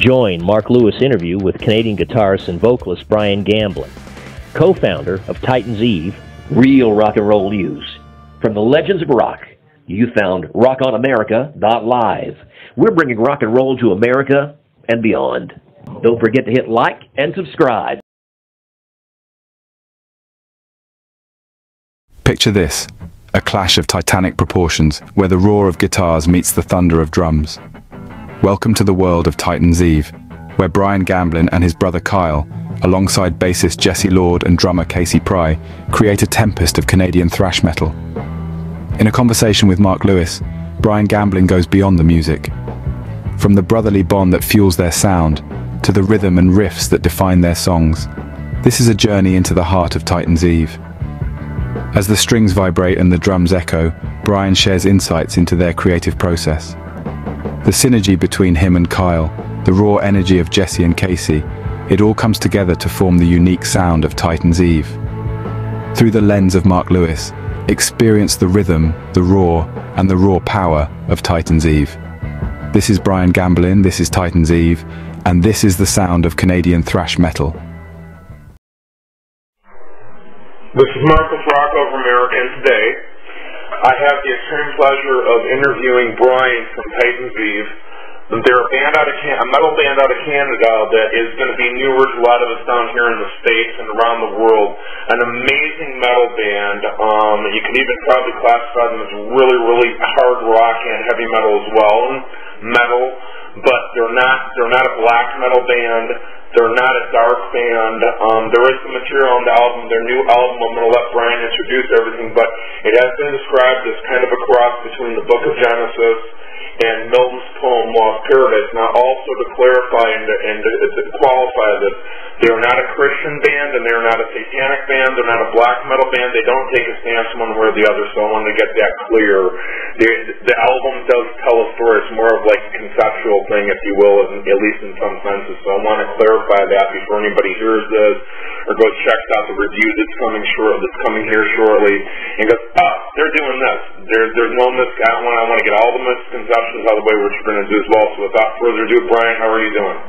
Join Mark Lewis' interview with Canadian guitarist and vocalist Brian Gamblin, co-founder of Titan's Eve. Real rock and roll news from the legends of rock. You found rockonamerica.live. We're bringing rock and roll to America and beyond. Don't forget to hit like and subscribe. Picture this, a clash of titanic proportions where the roar of guitars meets the thunder of drums. Welcome to the world of Titan's Eve, where Brian Gamblin and his brother Kyle, alongside bassist Jesse Lord and drummer Casey Pry, create a tempest of Canadian thrash metal. In a conversation with Mark Lewis, Brian Gamblin goes beyond the music. From the brotherly bond that fuels their sound, to the rhythm and riffs that define their songs, this is a journey into the heart of Titan's Eve. As the strings vibrate and the drums echo, Brian shares insights into their creative process. The synergy between him and Kyle, the raw energy of Jesse and Casey, it all comes together to form the unique sound of Titan's Eve. Through the lens of Mark Lewis, experience the rhythm, the roar, and the raw power of Titan's Eve. This is Brian Gamblin, this is Titan's Eve, and this is the sound of Canadian thrash metal. This is Marcus Rocco from America, and today I have the extreme pleasure of interviewing Brian from Titan's Eve. They're a metal band out of Canada that is going to be newer to a lot of us down here in the States and around the world. An amazing metal band. You can even probably classify them as really, really hard rock and heavy metal as well. Metal, but they're not a black metal band. They're not a dark band. There is some material on the album, their new album. I'm going to let Brian introduce everything, but it has been described as kind of a cross between the Book of Genesis and Milton's poem Lost Paradise. Now, also to clarify and to qualify this, they're not a Christian band and they're not a satanic band. They're not a black metal band. They don't take a stance one way or the other, so I wanted to get that clear. The album does tell a story. It's more of like a conceptual thing, if you will, at least in some senses. So I want to clarify that before anybody hears this or goes checks out the review that's coming here shortly and goes, oh, they're doing this. There's no I want to get all the misconceptions out of the way, which we're going to do as well. So without further ado, Brian, how are you doing?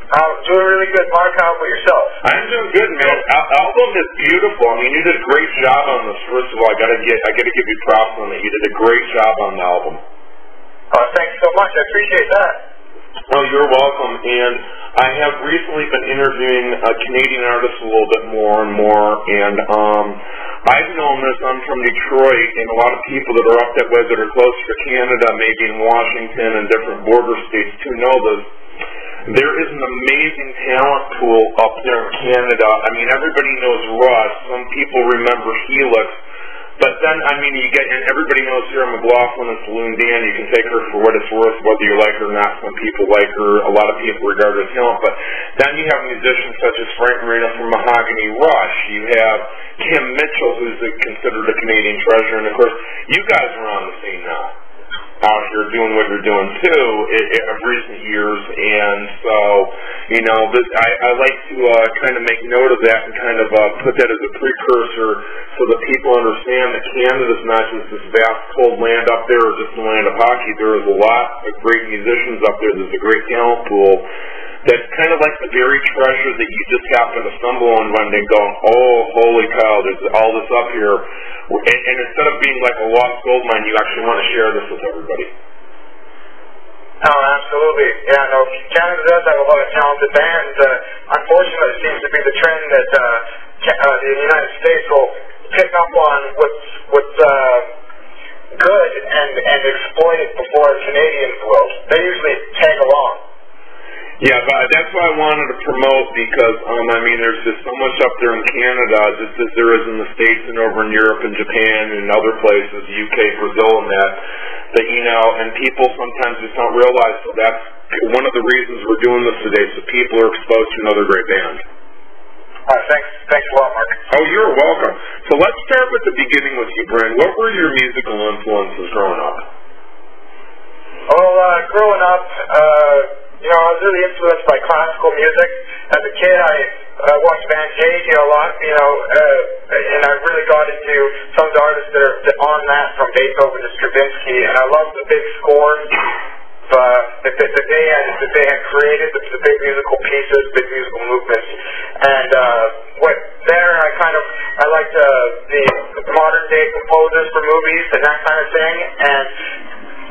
I'm doing really good, Mark. How about yourself? I'm doing good, man. Album is beautiful. I mean, you did a great job on this. First of all, I gotta give you props on it. You did a great job on the album. Oh, thanks so much. I appreciate that. Oh, you're welcome. And I have recently been interviewing Canadian artists a little bit more and more, and I've known this. I'm from Detroit, and a lot of people that are up that way that are closer to Canada, maybe in Washington and different border states too, know this. There is an amazing talent pool up there in Canada. I mean, everybody knows Russ. Some people remember Helix. But then, I mean, and everybody knows Sarah McLaughlin and Saloon Dan. You can take her for what it's worth, whether you like her or not. Some people like her. A lot of people regard her talent. But then you have musicians such as Frank Marino from Mahogany Rush. You have Kim Mitchell, who's considered a Canadian treasure. And, of course, you guys are on the scene now, out here doing what you're doing too of recent years, and so I like to kind of make note of that and kind of put that as a precursor so that people understand that Canada's not just this vast cold land up there or just the land of hockey. There is a lot of great musicians up there. There's a great talent pool that's kind of like the very treasure that you just happen to stumble on one day going, oh, holy cow, there's all this up here. And instead of being like a lost gold mine, you actually want to share this with everybody. Oh, absolutely. Yeah, no, Canada does have a lot of talented bands. Unfortunately, it seems to be the trend that the United States will pick up on what's good and exploit it before Canadians will. They usually tag along. Yeah, but that's why I wanted to promote because, I mean, there's just so much up there in Canada, just as there is in the States and over in Europe and Japan and other places, UK, Brazil, and that and people sometimes just don't realize. So that's one of the reasons we're doing this today, so people are exposed to another great band. Thanks a lot, Mark. Oh, you're welcome. So let's start with the beginning with you, Brian. What were your musical influences growing up? Well, growing up, I was really influenced by classical music. As a kid, I watched Van Gogh a lot, and I really got into some of the artists that are on that, from Beethoven to Stravinsky, and I love the big scores. that they had created, the big musical pieces, big musical movements, and I liked the modern day composers for movies and that kind of thing, and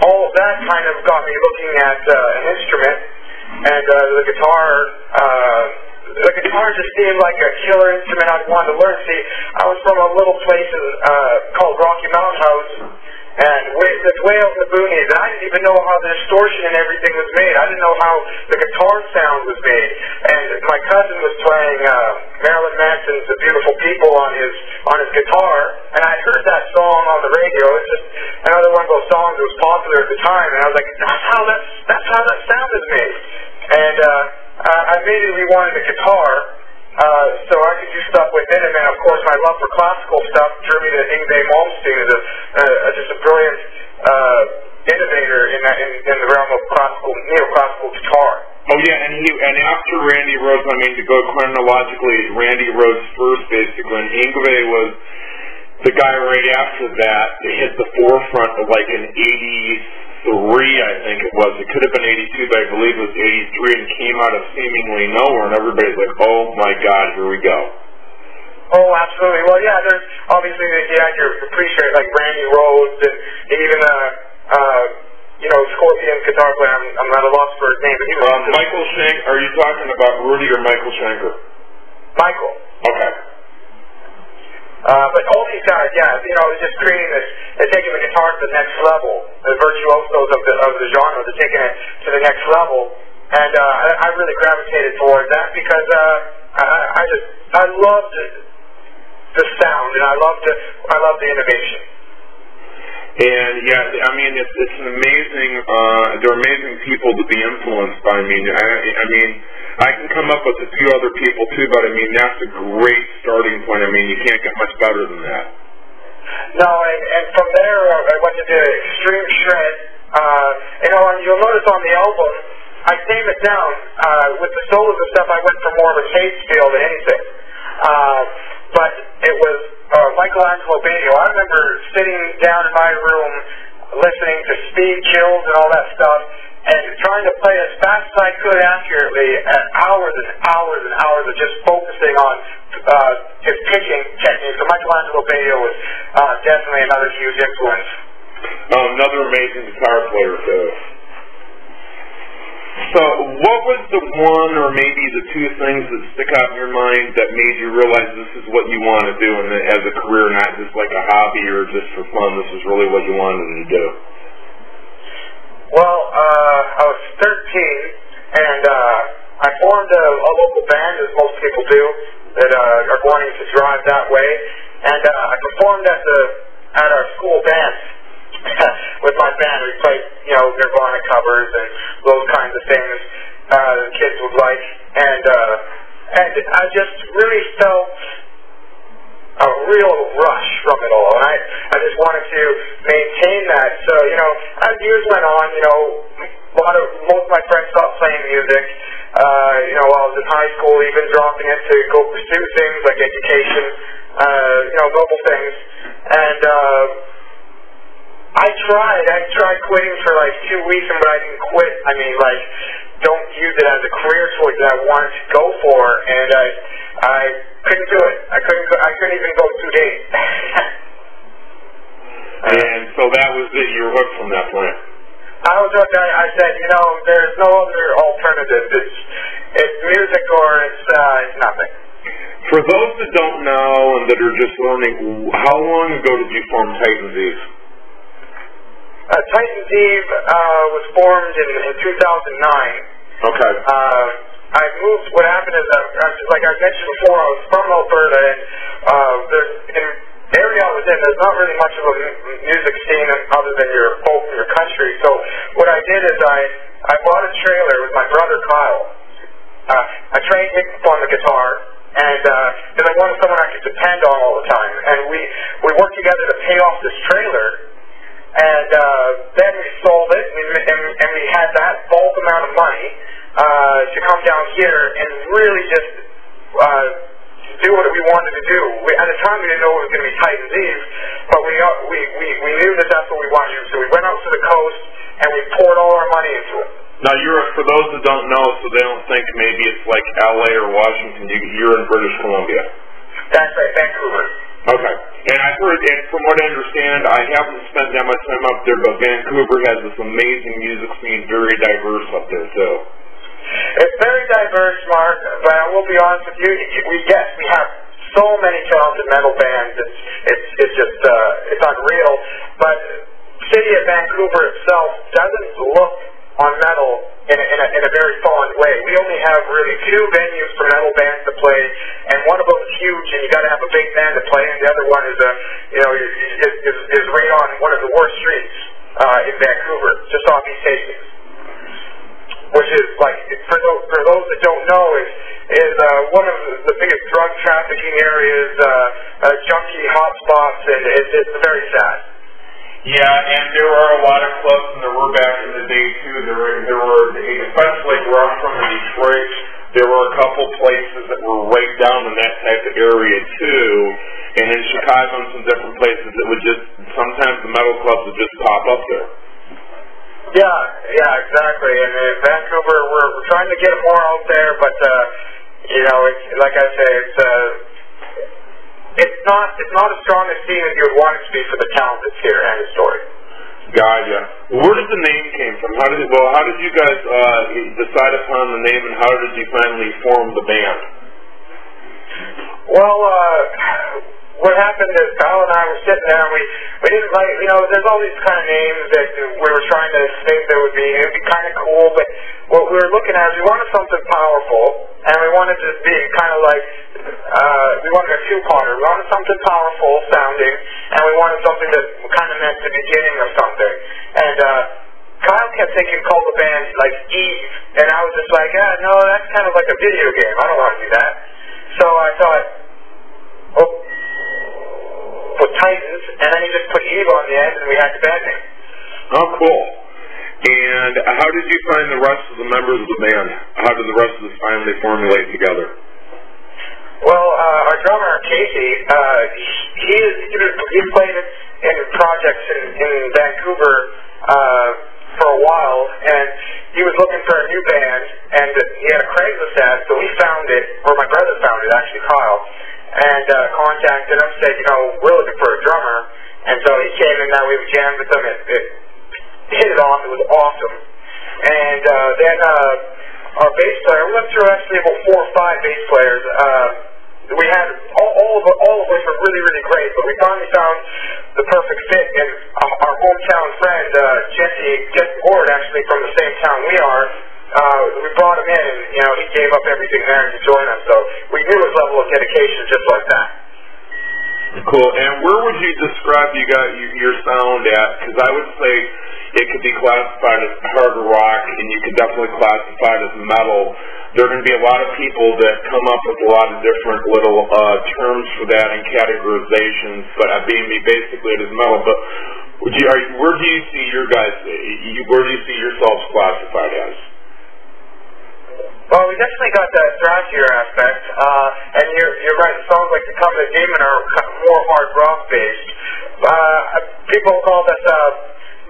all of that kind of got me looking at an instrument, and the guitar. The guitar just seemed like a killer instrument I'd want to learn. See, I was from a little place called Rocky Mountain House, and it's way out in the boonies, and I didn't even know how the distortion and everything was made. I didn't know how the guitar sound was made. And my cousin was playing Marilyn Manson's "The Beautiful People" on his guitar, and I heard that song on the radio. It's just another one of those songs that was popular at the time, and I was like, that's how that sound is made. And I immediately wanted a guitar, so I could do stuff with it, and then of course my love for classical stuff drew me to Yngwie Malmsteen, just a brilliant innovator in the realm of neoclassical guitar. Oh yeah, and after Randy Rhoads, I mean, to go chronologically, Randy Rhoads first basically, and Yngwie was the guy right after that to hit the forefront of like an 83, I think it was. It could have been 82, but I believe it was 83, and came out of seemingly nowhere, and everybody's like, oh my God, here we go. Oh, absolutely. Well, yeah, there's obviously your appreciate like Randy Rhoads and even Scorpion's guitar player. I'm not a loss for his name, but he was Michael Schenker. Are you talking about Rudy or Michael Schenker? Michael. Okay. But all these guys, just creating this, they're taking the guitar to the next level. The virtuosos of the genre, they're taking it to the next level, and I really gravitated towards that because I loved the sound, and I loved the innovation. And yeah, I mean, it's an amazing. They're amazing people to be influenced by. I mean, I can come up with a few other people too, but I mean, that's a great starting point. I mean, you can't get much better than that. No, and from there I went to the extreme shred. And you'll notice on the album, I tame it down. With the solos and stuff, I went for more of a taste feel than anything. But it was Michelangelo Badio. I remember sitting down in my room listening to Speed Kills and all that stuff, and trying to play as fast as I could accurately, and hours and hours and hours of just focusing on his picking technique. So Michelangelo Badio was definitely another huge influence. Another amazing guitar player too. So what was the one or maybe the two things that stick out in your mind that made you realize this is what you want to do and as a career, not just like a hobby or just for fun, this is really what you wanted to do? Well, I was 13, and I formed a local band, as most people do, that are wanting to drive that way. And I performed at our school band with my band. We played, Nirvana covers and those kinds of things the kids would like. And I just really felt a real rush from it all, and I just wanted to maintain that. So, as years went on, most of my friends stopped playing music. While I was in high school, even dropping it to go pursue things like education, noble things. And I tried quitting for like 2 weeks, but I didn't quit. I mean, like, don't use it as a career choice that I wanted to go for, and I couldn't do it. I couldn't even go 2 days. And so that was it. You were hooked from that point. I was hooked. I said, there's no other alternative. It's music or it's nothing. For those that don't know and that are just learning, how long ago did you form Titans Eve? Titans Eve was formed in 2009. Okay. I moved. What happened is, like I mentioned before, I was from Alberta, and in the area I was in, there's not really much of a music scene other than your folk and your country. So what I did is I bought a trailer with my brother Kyle. I trained him on the guitar, and because I wanted someone I could depend on all the time. And we worked together to pay off this trailer. And then we sold it, and we had that bulk amount of money to come down here and really just do what we wanted to do. At the time, we didn't know it was going to be Titans Eve, but we knew that that's what we wanted to do. So we went out to the coast, and we poured all our money into it. Now, for those that don't know, so they don't think maybe it's like L.A. or Washington, you're in British Columbia. That's right, Vancouver. Okay. And I've heard, and from what I understand, I haven't spent that much time up there, but Vancouver has this amazing music scene, very diverse up there, too. It's very diverse, Mark, but I will be honest with you, we have so many talented metal bands, it's just, it's unreal, but the city of Vancouver itself doesn't look on metal in a very fond way. We only have really 2 venues for metal bands to play, and one of them is huge, and you got to have a big band to play, and the other one is is right on one of the worst streets in Vancouver, just off East Hastings, which is like for those that don't know is one of the biggest drug trafficking areas, junkie hotspots, and it's very sad. Yeah, and there were a lot of clubs, and there were back in the day, too. There were, especially where I'm from in Detroit, there were a couple places that were right down in that type of area, too. And in Chicago and some different places, it would just, sometimes the metal clubs would just pop up there. Yeah, exactly. And in Vancouver, we're trying to get more out there, but, it's, like I say, it's not as strong a scene as you would want it to be for the talent that's here. End of story. Gotcha. Where did the name came from? How did you guys decide upon the name, and how did you finally form the band? Well, what happened is Kyle and I were sitting there, and we didn't like, there's all these kind of names that we were trying to think that would be kind of cool, but what we were looking at is we wanted something powerful, and we wanted to be kind of like, we wanted a two-parter. We wanted something powerful sounding, and we wanted something that kind of meant the beginning of something. And Kyle kept thinking, call the band like Eve, and I was just like, no, that's kind of like a video game. I don't want to do that. So I thought, put Titans, and then he just put Eve on the end, and we had the band name. Oh, cool. And how did you find the rest of the members of the band? How did the rest of this finally formulate together? Well, our drummer, Casey, he's played in projects in Vancouver for a while, and he was looking for a new band, and he had a Craigslist ad, so we found it, or my brother found it, actually, Kyle, and contacted him, said, we're looking for a drummer, and so he came in, we jammed with him, it hit it off, it was awesome, and then our bass player, we went through actually about 4 or 5 bass players, we had all of which were really, really great, but we finally found the perfect fit, and our hometown friend, Jesse Ward, actually from the same town we are, we brought him in, and he gave up everything there to join us, so we knew his level of dedication just like that. Cool. And where would you describe your sound at? Because I would say it could be classified as hard rock, and you could definitely classify it as metal. There are going to be a lot of people that come up with a lot of different little terms for that and categorizations, but basically it is metal. But where do you see where do you see yourselves classified as? Well, we definitely got that thrashier aspect, and you're right, the songs like The Come the Demon are more hard rock based. People call this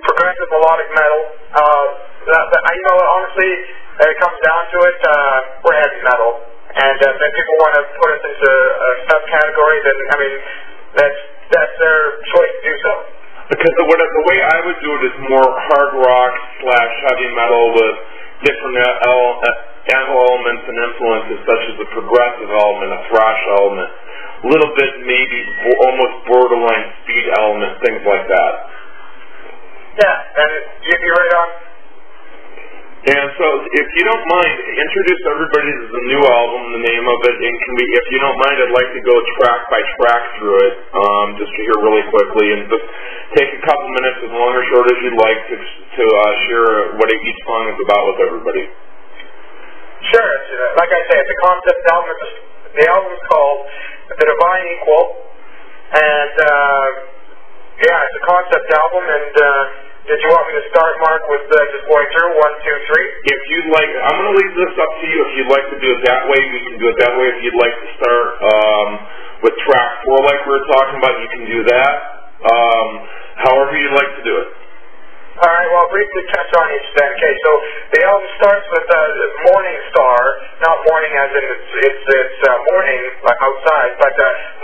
progressive melodic metal. Honestly, when it comes down to it, we're heavy metal. And then people want to put us into a subcategory, then, that's their choice to do so. Because the way I would do it is more hard rock / heavy metal with different elements and influences, such as the progressive element, a thrash element, a little bit maybe almost borderline speed element, things like that. Yeah, and you're right on. And so, if you don't mind, introduce everybody to the new album, the name of it, and if you don't mind, I'd like to go track by track through it, just to hear really quickly, and just take a couple minutes, as long or short as you'd like, to share what each song is about with everybody. Sure. Like I said, the concept album, the album is called The Divine Equal, and it's a concept album, and did you want me to start, Mark, with just going through 1, 2, 3? If you'd like, I'm going to leave this up to you. If you'd like to do it that way, we can do it that way. If you'd like to start with track 4 like we were talking about, you can do that. However you'd like to do it. All right, well, I'll briefly touch on each then. Okay, so the album starts with Morning Star, not morning as in it's morning like outside, but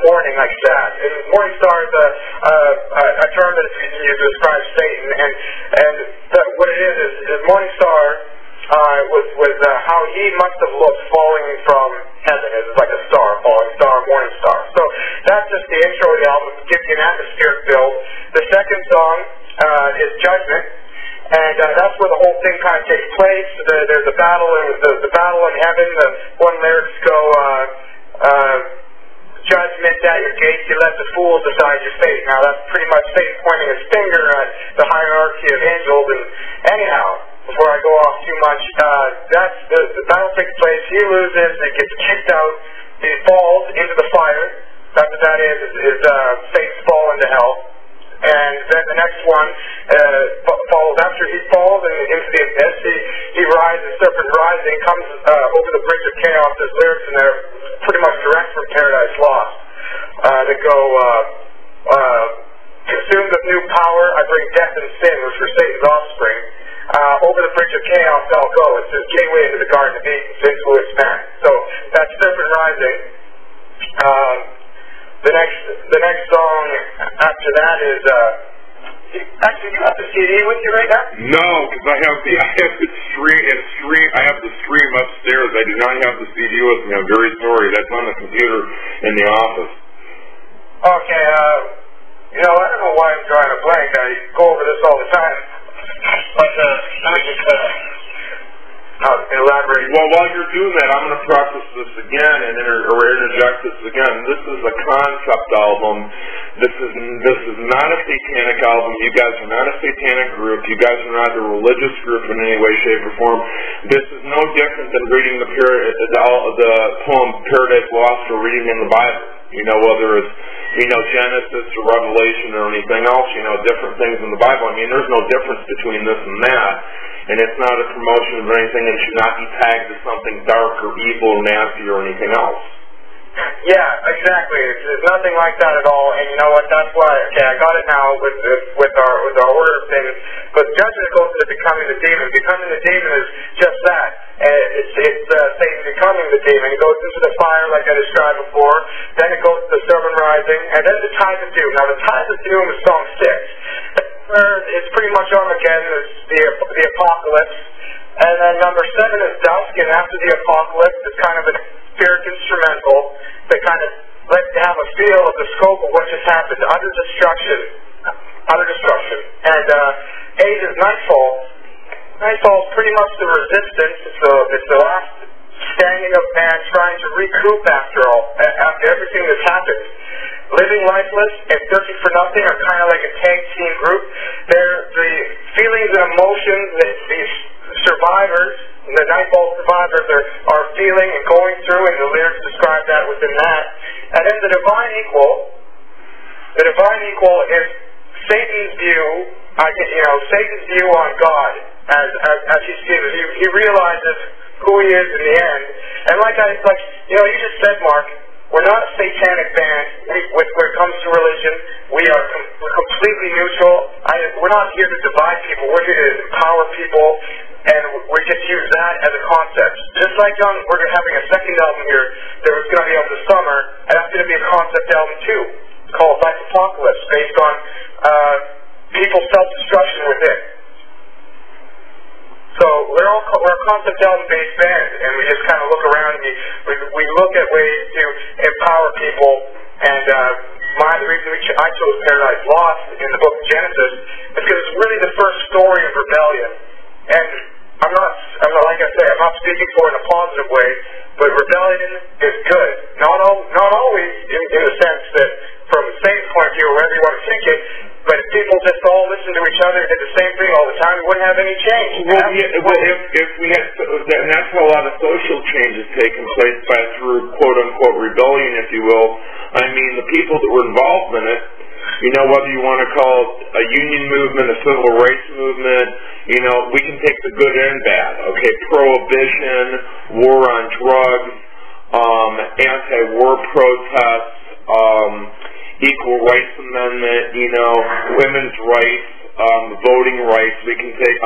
morning like that. And Morning Star is a term that is used to describe Satan, and what it is Morning Star was how he must have looked falling from heaven. It's like a star, falling star, morning star. So that's just the intro of the album. It gives you an atmospheric build. The second song is Judgment, and that's where the whole thing kind of takes place. There's a battle, the battle in heaven. The one lyrics go, judgment at your gates, you let the fools decide your fate. Now that's pretty much Satan pointing his finger at the hierarchy of angels. And anyhow, before I go off too much, that's the battle takes place. He loses, and gets kicked out. He falls into the fire. That's what that is Satan's fall into hell. And then the next one follows after he falls into the abyss. He rises, serpent rising, comes over the bridge of chaos. There's lyrics in there pretty much direct from Paradise Lost that go, consumed with new power, I bring death and sin, which were Satan's offspring. Over the bridge of chaos I'll go. It's his gateway into the Garden of Eden, since will expand. So that's serpent rising. The next song after that is actually, you have the CD with you right now? No, because I have the stream upstairs. I do not have the CD with me. I'm very sorry. That's on the computer in the office. Okay, I don't know why I'm drawing a blank. I go over this all the time. But let me just elaborate. Well, while you're doing that, I'm going to preface this again and interject this again. This is a concept album. This is not a satanic album. You guys are not a satanic group. You guys are not a religious group in any way, shape, or form. This is no different than reading the poem Paradise Lost or reading in the Bible. Whether it's, Genesis or Revelation or anything else, different things in the Bible. I mean, there's no difference between this and that. And it's not a promotion of anything, and it should not be tagged as something dark or evil or nasty or anything else. Yeah, exactly. There's nothing like that at all. And you know what? That's why. Okay, I got it now with our order of things. But judgment goes to becoming the demon. Becoming the demon is just that. It's Satan becoming the demon. It goes into the fire, like I described before. Then it goes to the serpent rising, and then the tithe of doom. Now, the tithe of doom is song 6. It's pretty much Armageddon. It's the apocalypse. And then number 7 is dusk, and after the apocalypse, it's kind of a spirit instrumental that kind of lets you have a feel of the scope of what just happened. Utter destruction. And 8 is nightfall. Nightfall is pretty much the resistance. It's the last standing of man trying to recoup after everything that's happened. Living lifeless and searching for nothing are kind of like a tag team group. They're the feelings and emotions that these survivors, the Nightfall survivors, are feeling and going through, and the lyrics describe that within that. And then the divine equal. The divine equal is Satan's view, Satan's view on God as he sees it. He realizes who he is in the end. And you just said, Mark, we're not a satanic band. When it comes to religion, we're completely neutral. We're not here to divide people. We're here to empower people, and we just use that as a concept. Just like we're having a second album here that was going to be out this summer, and that's going to be a concept album too, called Life Apocalypse, based on people's self-destruction within. So we're a concept album-based band, and we just kind of look around and we look at ways to empower people. And the reason I chose Paradise Lost in the book of Genesis is because it's really the first story of rebellion. And I'm not like I say, I'm not speaking for it in a positive way, but rebellion is good. Not always in the sense that from Satan's point of view, or wherever you want to take it. But if people just all listened to each other and did the same thing all the time, we wouldn't have any change. If we had, and that's how a lot of social change has taken place through quote-unquote rebellion, if you will. I mean, the people that were involved in it, whether you want to call it a union movement, a civil rights movement, we can take the good and bad. Okay, prohibition, war on drugs, anti-war protests, equal rights amendment, women's rights, voting rights. We can take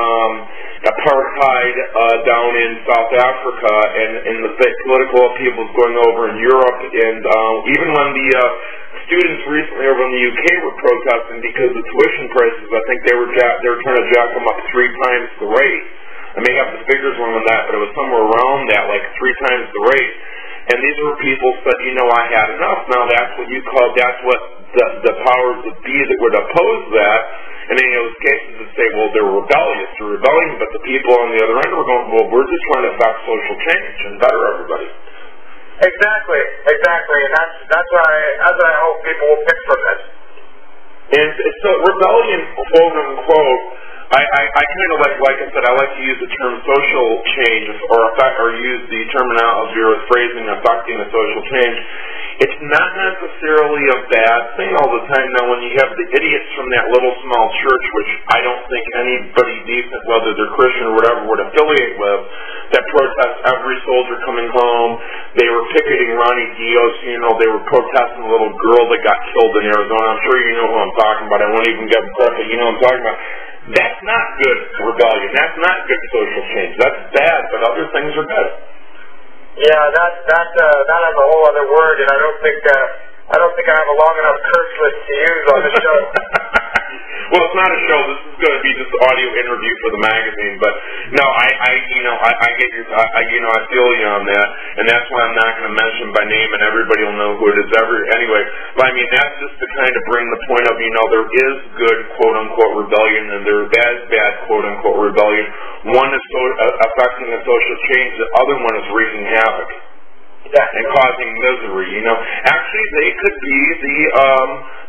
apartheid down in South Africa, and the political upheavals going over in Europe, and even when the students recently over in the UK were protesting because of tuition prices. I think they were trying to jack them up 3 times the rate. I may have the figures wrong on that, but it was somewhere around that, like 3 times the rate. And these were people who said, I had enough. Now that's what that's what the powers that be that would oppose that. And in those cases would say, well, they're rebellious, they're rebelling, but the people on the other end were going, well, we're just trying to affect social change and better everybody. Exactly, and that's what I hope people will pick from this. And so rebellion, quote unquote, I kind of like I said, I like to use the term social change or use the terminology or phrasing affecting a social change. It's not necessarily a bad thing all the time. Now, when you have the idiots from that little small church, which I don't think anybody decent, whether they're Christian or whatever, would affiliate with, that protest every soldier coming home. They were picketing Ronnie Dios, they were protesting the little girl that got killed in Arizona. I'm sure you know who I'm talking about. I won't even give them credit, but you know what I'm talking about. That's not good rebellion. That's not good social change. That's bad, but other things are good. Yeah, that has a whole other word, and I don't think I have a long enough curse list to use on the show. Well, it's not a show. This is going to be just an audio interview for the magazine. But no, I get your, I feel you on that, and that's why I'm not going to mention by name, and everybody will know who it is. Anyway, but I mean that's just to kind of bring the point of, there is good quote unquote rebellion, and there is bad quote unquote rebellion. One is affecting a social change. The other one is wreaking havoc. And causing misery, Actually, they could be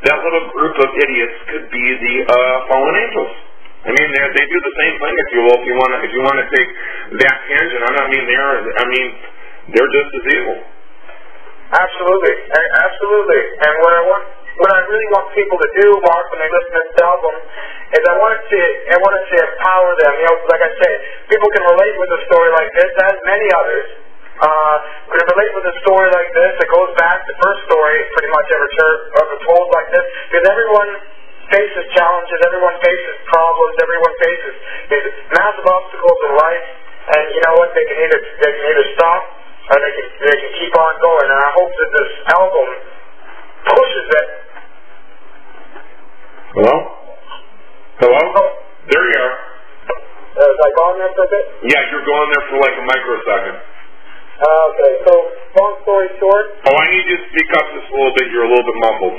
that little group of idiots could be the fallen angels. I mean, they do the same thing, if you will. If you want to take that tangent, they're just as evil. Absolutely. And what I really want people to do, Mark, when they listen to this album, is I want to empower them. Like I say, people can relate with a story like this, as many others. Can relate with a story like this. It goes back to the first story pretty much ever told like this, because everyone faces challenges, everyone faces problems, everyone faces massive obstacles in life, and you know what? They can either stop or they can keep on going. And I hope that this album pushes it. Hello? Oh, there you are. Was I gone there for a bit? Yeah, you're going there for like a microsecond. Okay, so long story short. Oh, I need you to speak up just a little bit. You're a little bit muffled.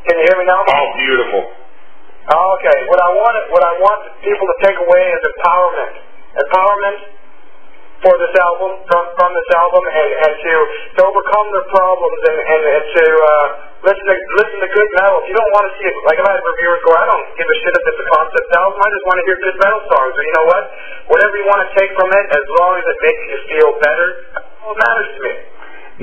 Can you hear me now? Oh, beautiful. Okay, what I want people to take away is empowerment for this album, from this album, and to overcome their problems and to listen to good metal. If you don't want to see it, like I've had reviewers go, I don't give a shit if it's a concept album, I just want to hear good metal songs. And you know what? Whatever you want to take from it, as long as it makes you feel better, that's all that matters to me.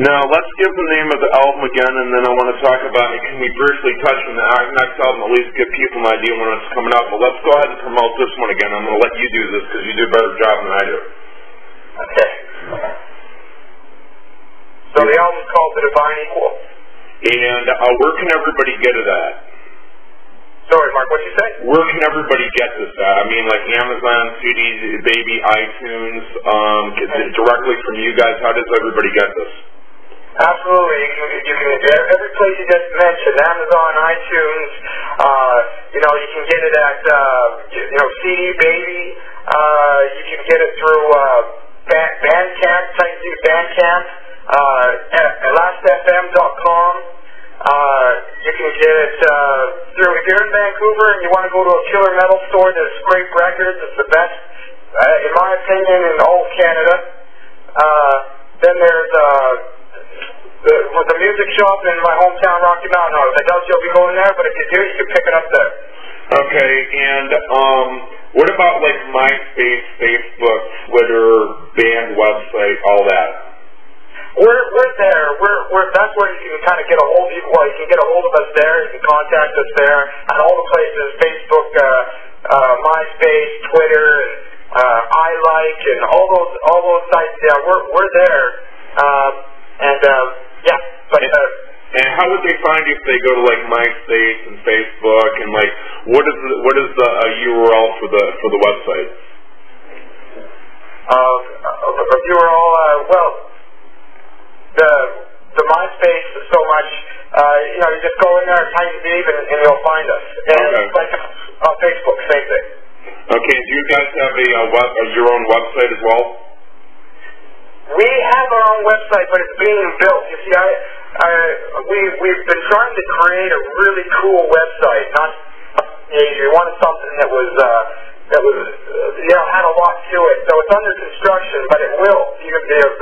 Now, let's give the name of the album again, and then I want to talk about it. Can we briefly touch on the next album, at least give people an idea when it's coming out? But let's go ahead and promote this one again. I'm going to let you do this because you do a better job than I do. Okay. So the album's called The Divine Equal. And where can everybody get it at? Sorry, Mark, what'd you say? Where can everybody get this at? I mean, like Amazon, CDs, Baby, iTunes, directly from you guys. How does everybody get this? Absolutely. You can every place you just mentioned, Amazon, iTunes. You can get it at CD Baby. You can get it through Bandcamp. Type in Bandcamp. At lastfm.com. You can get it through, if you're in Vancouver and you want to go to a killer metal store that's great records, it's the best, in my opinion, in all of Canada. Then there's the music shop in my hometown, Rocky Mountain. I doubt you'll be going there, but if you do, you can pick it up there. Okay, and what about like MySpace, Facebook, Twitter, band website, all that? We're there. That's where you can kind of get a hold of you. Well, you can get a hold of us there. You can contact us there at all the places: Facebook, MySpace, Twitter, iLike, and all those sites. Yeah, we're there. And how how would they find you if they go to like MySpace and Facebook and like what is the URL for the website? The URL, well, the MySpace is so much. You just go in there, Titans Eve, and you'll find us. And it's like on Facebook, same thing. Okay. Do you guys have your own website as well? We have our own website, but it's being built. You see, we've been trying to create a really cool website. We wanted something that was had a lot to it. So it's under construction, but it will.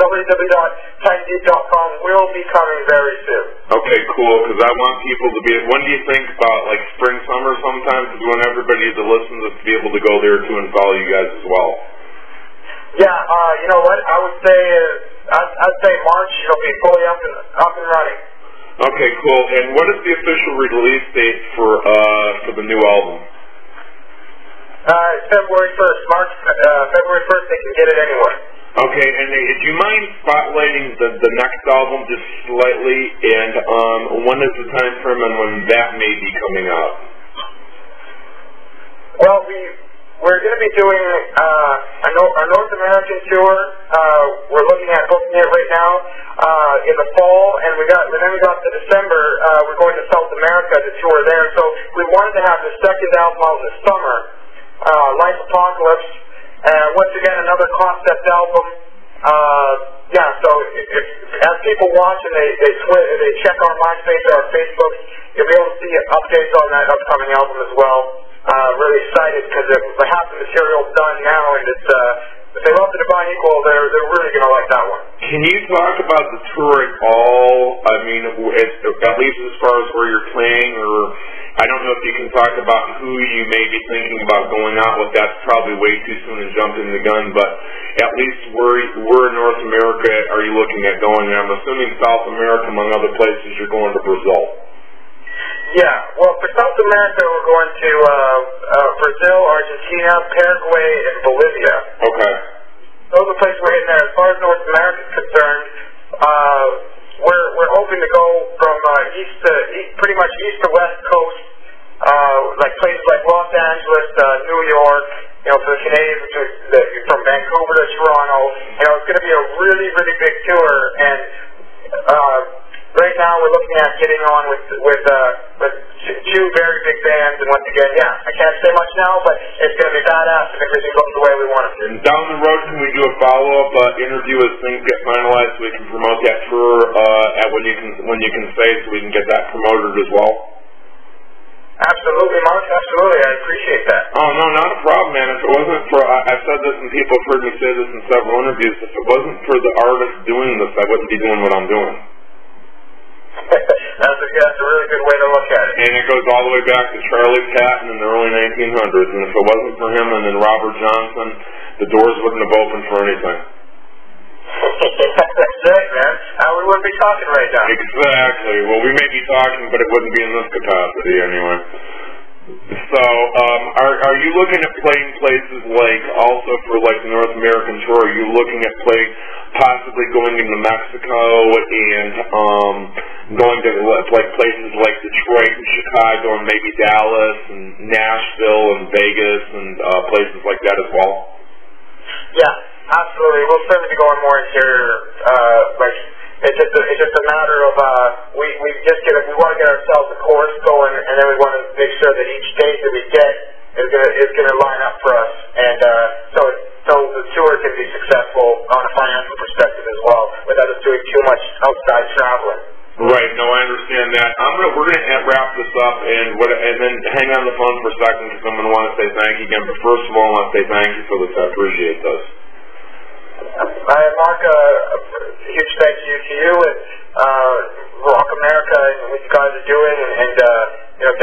www.titans.com will be coming very soon. Okay, cool. Because I want people to be. When do you think about like spring, summer, sometime? Because we want everybody that listens to be able to go there too and follow you guys as well. Yeah, you know what? I would say I'd say March it'll be fully up and running. Okay, cool. And what is the official release date for the new album? It's February 1st. February 1st, they can get it anywhere. Okay, and do you mind spotlighting the next album just slightly? And when is the time frame and when that may be coming out? Well, we're going to be doing a North American tour. We're looking at booking it right now in the fall, and then we got to December. We're going to South America to tour there. So we wanted to have the second album out in the summer, Life Apocalypse. Once again, another concept album. So as people watch and they check our MySpace or our Facebook, you'll be able to see updates on that upcoming album as well. Really excited because half the material's done now, and if they love the Divine Equal, they're really going to like that one. Can you talk about the tour at all? I mean, at least as far as where you're playing, or I don't know if you can talk about who you may be thinking about going out with. That's probably way too soon and jumping the gun, but at least where in North America are you looking at going? I'm assuming South America, among other places, you're going to Brazil. Yeah, well, for South America, we're going to Brazil, Argentina, Paraguay, and Bolivia. Okay. Those are the places we're hitting there. As far as North America is concerned, we're hoping to go from pretty much east to west coast, like places like Los Angeles, New York. For the Canadians, from Vancouver to Toronto. It's going to be a really, really big tour, and right now we're looking at getting on with two very big bands, and once again, I can't say much now, but it's going to be badass if everything goes the way we want it to. And down the road, can we do a follow-up interview as things get finalized so we can promote that tour when you can say so we can get that promoted as well? Absolutely, Mark. Absolutely. I appreciate that. Oh, no, not a problem, man. If it wasn't for, I've said this and people have heard me say this in several interviews, if it wasn't for the artist doing this, I wouldn't be doing what I'm doing. That's a really good way to look at it. And it goes all the way back to Charlie Patton in the early 1900s, and if it wasn't for him and then Robert Johnson, the doors wouldn't have opened for anything. That's it, man. We wouldn't be talking right now. Exactly. Well, we may be talking, but it wouldn't be in this capacity anyway. So, are you looking at playing places like, also for like the North American tour, are you looking at possibly going into Mexico and going to like places like Detroit and Chicago and maybe Dallas and Nashville and Vegas and places like that as well? Yeah, absolutely. We'll certainly be going more interior. It's just a matter of we want to get ourselves a course going, and then we want to make sure that each date that we get is going to line up for us, and so the tour can be successful on a financial perspective as well, without us doing too much outside traveling. Right. No, I understand that. We're gonna wrap this up and then hang on the phone for a second because I'm gonna want to say thank you again. But first of all, I want to say thank you for this. I appreciate this. Mark, a huge thank you to you and Rock America and what you guys are doing, and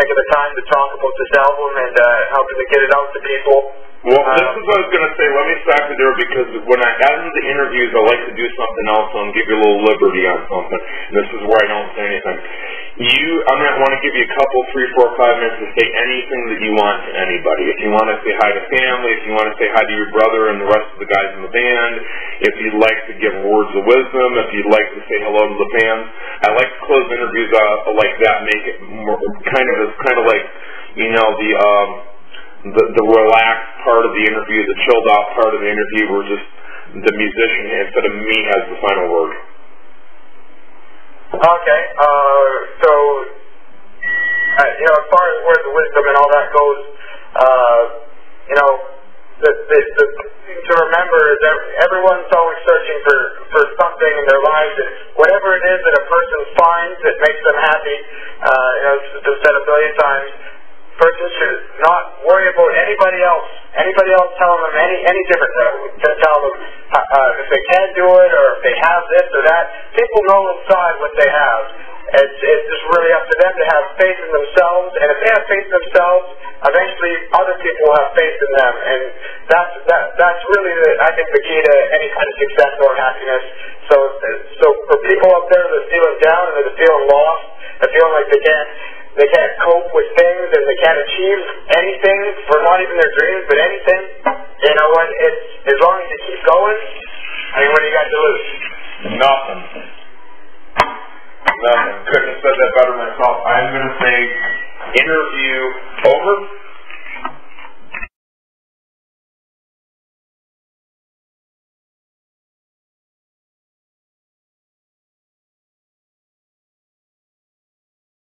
taking the time to talk about this album and helping to get it out to people. Well, this is what I was going to say. Let me stop you there because when I end the interviews, I like to do something else and give you a little liberty on something. And this is where I don't say anything. I might want to give you a couple, 3, 4, 5 minutes to say anything that you want to anybody. If you want to say hi to family, if you want to say hi to your brother and the rest of the guys in the band, if you'd like to give words of wisdom, if you'd like to say hello to the fans. I like to close interviews like that, make it more, kind of like, you know, the relaxed part of the interview, the chilled out part of the interview, where just the musician instead of me has the final word. Okay, so, you know, as far as words of wisdom and all that goes, you know, the thing to remember is that everyone's always searching for something in their lives, and whatever it is that a person finds that makes them happy, you know, it's been said a billion times, person should not worry about anybody else telling them any different, to tell them if they can't do it or if they have this or that. People know inside what they have. It's just really up to them to have faith in themselves, and if they have faith in themselves, eventually other people will have faith in them, and that's really, I think, the key to any kind of success or happiness. So for people up there that are feeling down and that are feeling lost, and feeling like they can't cope with things and they can't achieve anything, for not even their dreams, but anything, you know what, as long as you keep going, I mean, what do you got to lose? Nothing.